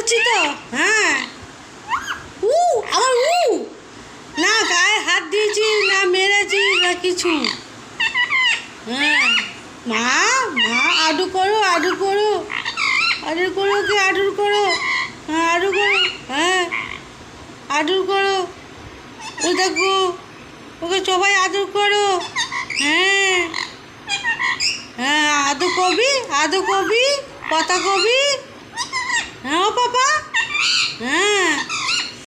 করছি তো। হ্যাঁ, উ আবার না গায়ে হাত দিয়েছি না মেরেছি না কিছু। হ্যাঁ, মা মা আদর করো আদর করো আদর করো, কি আদর করো। হ্যাঁ আদর করো, হ্যাঁ আদর করো। ও দেখো, ওকে সবাই আদর করো। হ্যাঁ হ্যাঁ, আদর কবি কথা কবি। হ্যাঁ ও পাপা